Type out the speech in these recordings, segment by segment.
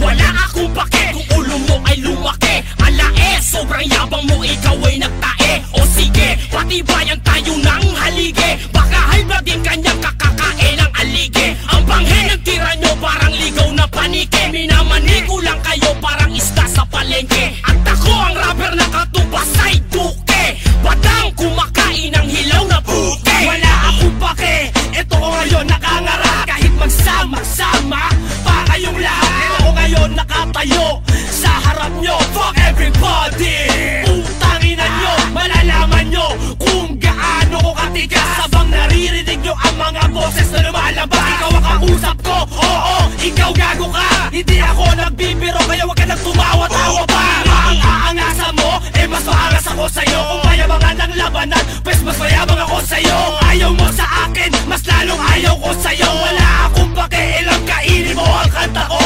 Wala akong pake kung ulo mo ay lumaki. Alae, sobrang yabang mo, ikaw ay nagtae. O sige, patibayan tayo ng haligi. Baka halba din kanyang kakakain ng alige. Ang banghe ng tira nyo parang ligaw na panike. Minamanig ko lang kayo parang isda sa palengke. At ako ang rapper na katumbas ay duke. Badang kumakain ng hilaw na puke. Wala akong pake, eto ko ngayon nakangara. Kahit magsama-sama pa kayong lahat, ako ngayon nakatayo sa harap nyo. Fuck everybody! Utangin nyo, malalaman nyo kung gaano ko katigas. Sabang naririnig nyo ang mga boses na lumalabas. Ikaw ang kausap ko, oo, ikaw gago ka. Hindi ako nagbibiro, kaya wag ka nang tumawa-tawa pa. Ang aangasa mo, eh mas maangas ako sa'yo. Kung mayabangan ng labanan, pues mas mayabang ako sa'yo. Ayaw mo sa akin, mas lalong ayaw ko sa'yo. Wala akong pakialam, kainin mo ang kanta ko.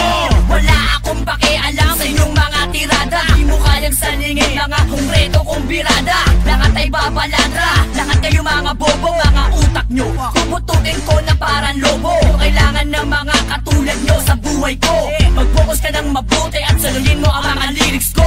Wala akong pakialam sa inyong mga tirada. Di mo kayang salingin mga konkreto kong birada. Lahat ay babaladra, lahat kayo mga bobo. Mga utak nyo, pupututin ko na parang lobo. Kailangan ng mga katulad nyo sa buhay ko. Mag-focus ka ng mabuti at saluhin mo ang mga lyrics ko.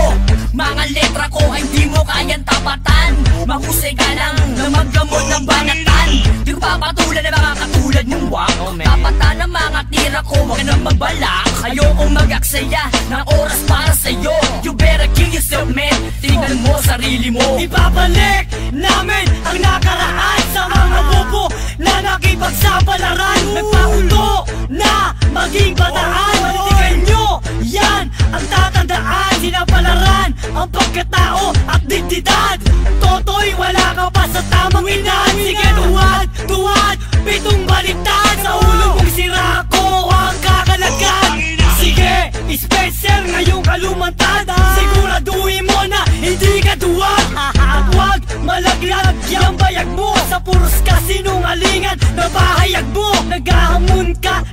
Mga letra ko ay di mo kayang tapatan. Mahusay ka lang na maggamot ng banatan. Di ko papatulan ng mga katulad mong wak. Tapatan ng mga tira ko, wag ka nang magbala. Ayokong mag-aksaya ng oras para sa'yo. You better kill yourself, man. Tingnan mo sarili mo. Ibabalik namin ang nakaraan sa mga bobo na nakipagsapalaran. Nagpauto na maging bataan. Manindigan nyo, yan ang tatandaan. Sinapalaran ang pagkatao at dignidad. Toto'y wala ka pa sa tamang inaan. Sige, tuwad, pitong baliktad. Sa ulo mong sira ko ang kakalagad. Sige, special ngayong kalumantad. Siguraduhin mo na hindi ka duwag. At huwag malaglag yung bayag mo sa puros kasinungalingan na bahayag mo. Naghahamon ka,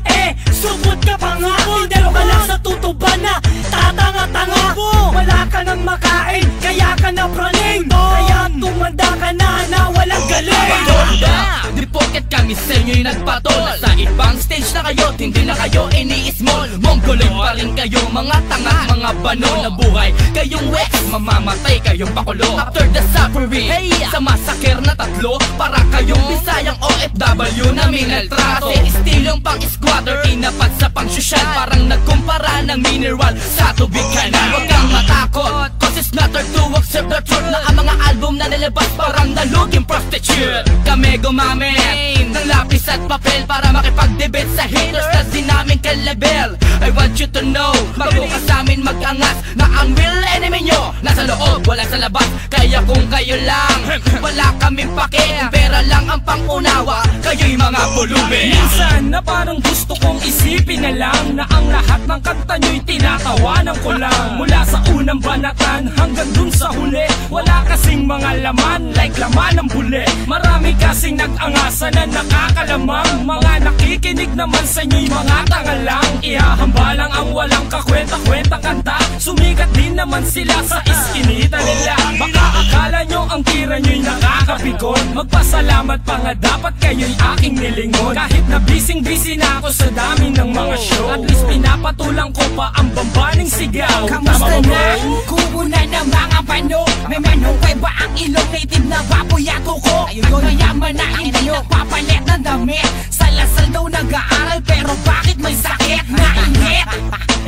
supot ka pa nga. Tindero ka lang sa tutuban na tatanga-tanga mo. Wala ka nang makain, kaya ka na praning. Kaya tumanda ka na walang galing. Di porket kami sa inyo'y nagpatol. Sa ibang stage na kayo, hindi na kayo ini-small. Mongoloid pa rin kayo, mga tanga, mga bano na buhay. Kayong Wex, mamamatay kayong pakulo. After the suffering, sa massacre na tatlo, para kayong Bisayang OFW na minaltrato. Estilong pang-squatter, tinapat sa pang-sosyal. Parang nagkumpara ng mineral sa tubig kanal. Huwag kang matakot, cause it's not hard to accept the truth. Na ang mga album na nalabas parang naluging prostitute. Kami gumamit ng lapis at papel para makipag-debate sa haters na di namin ka-level. I want you to know, bago ka sa amin mag-angas, na ang real enemy nyo nasa loob, wala sa labas. Kaya kung kayo lang, wala kaming pake. Kung pera lang ang pangunawa, kayo'y mga pulubi. Minsan na parang gusto kong isipin na lang na ang lahat ng kanta nyo'y tinatawanan ko lang. Mula sa unang banatan hanggang dun sa huli, wala kasing mga laman like laman ng buli. Marami kasing nag-angasa na nakakalamang. Mga nakikinig naman sa inyo'y mga tanga lang. Ihahamba lang ang walang kakwenta-kwentang kanta. Sumikat din naman sila sa iskinita nila. Baka akala nyo ang tira nyo'y nakakapikon. Magpasalamat pa nga dapat kayo'y aking nilingon. Kahit na bising-busy na ako sa dami ng mga show, at least pinapatulang ko pa ang bambaning sigaw. Kamusta na? Kubo na ng mga bano. May manukay ba ang ilong native na baboy at uko? Ayun mayaman na hindi nagpapalit ng damit. Sa Lasal daw nag-aaral pero bakit may sakit? Nainit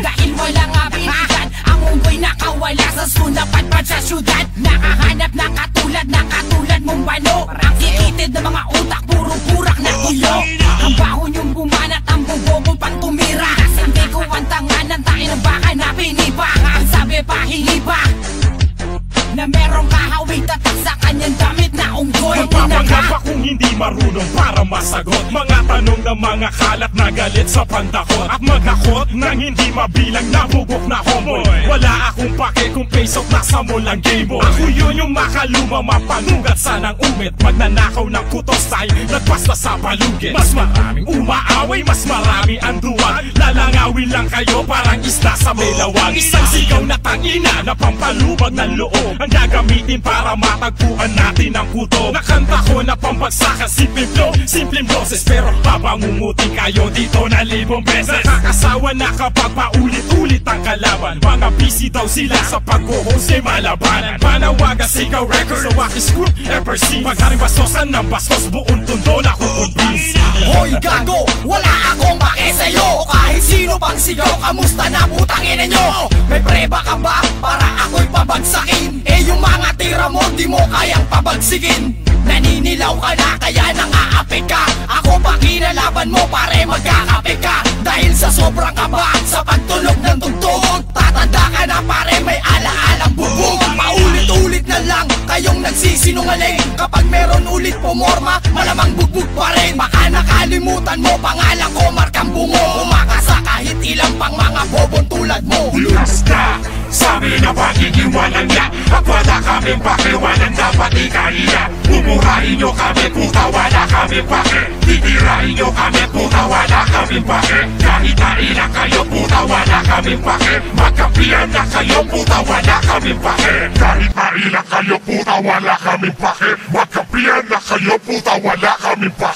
dahil walang abilidad. Ang unggoy nakawala sa sunapan pa sa syudad. Nakahanap ng katulad mong bano. Ang iitid na mga utak puro burak na tuyo. Ang baho niyong bumanat, ang bubobong pang tumira. Kasi hindi ko ang tanganan tayo ng baka na piniba. Ang sabi pa hiniba na merong kahawig tatak sa kanyang damit na unggoy. Magpapagapa kung hindi marunong para masagot mga tanong ng mga kalat na galit sa pandakot. At maghakot nang hindi mabilang nabubok na homeboy. Wala akong pake kung pesok nasa mo lang gameboy. Ako yun yung makaluma mapanugat sanang umit. Magnanakaw ng kutos tayo nagpasta sa palugit. Mas maraming umaaway, mas marami ang lang kayo parang isda sa melawang. Isang sigaw na tangina na pampalubag ng loob ang gagamitin para matagpuan natin ang puto. Nakanta ko na pambagsakan, simpleng flow, simpleng boses, pero papangungutin kayo dito na 1,000 beses. Nakakasawa na kapag paulit-ulit ang kalaban. Mga busy daw sila sa pag-host ay malabanan. Panawagan sigaw record sa Wacky Scoop ever since. Pagharing bastosan ng bastos, buong tundo na kukumbinsi. Hoy gago, wala akong pake sa'yo. Kahit sino pang sigaw, kamusta na putangin ninyo? May preba ka ba para ako'y pabagsakin? Eh yung mga tira mo di mo kayang pabagsigin. Naninilaw ka na kaya nang-aapik ka. Ako pa kinalaban mo pare magkakape ka. Dahil sa sobrang kaba sa pagtunog ng tugtog, tatanda ka na pare may ala-alang bubog. Paulit-ulit na lang kayong nagsisinungaling. Kapag meron ulit pumorma, malamang bugbog pa rin. Baka nakalimutan mo pangalan ko, Markang Bungo. Umakasa kahit ilang pang mga bobong tulad mo. Ulas ka sa amin na pagiging walang ya. At wala kaming pake, walang dapat ikahiya. Umurahin nyo kami, puta, wala kaming pake. Titirahin nyo kami, puta, wala kaming pake. Kahit na ilang kayo, puta, wala kaming pake. Magkapian na kayo, puta, wala kaming pake. Kahit na ilang kayo, puta, wala kaming pake. Magkapian na kayo, puta, wala kaming pake.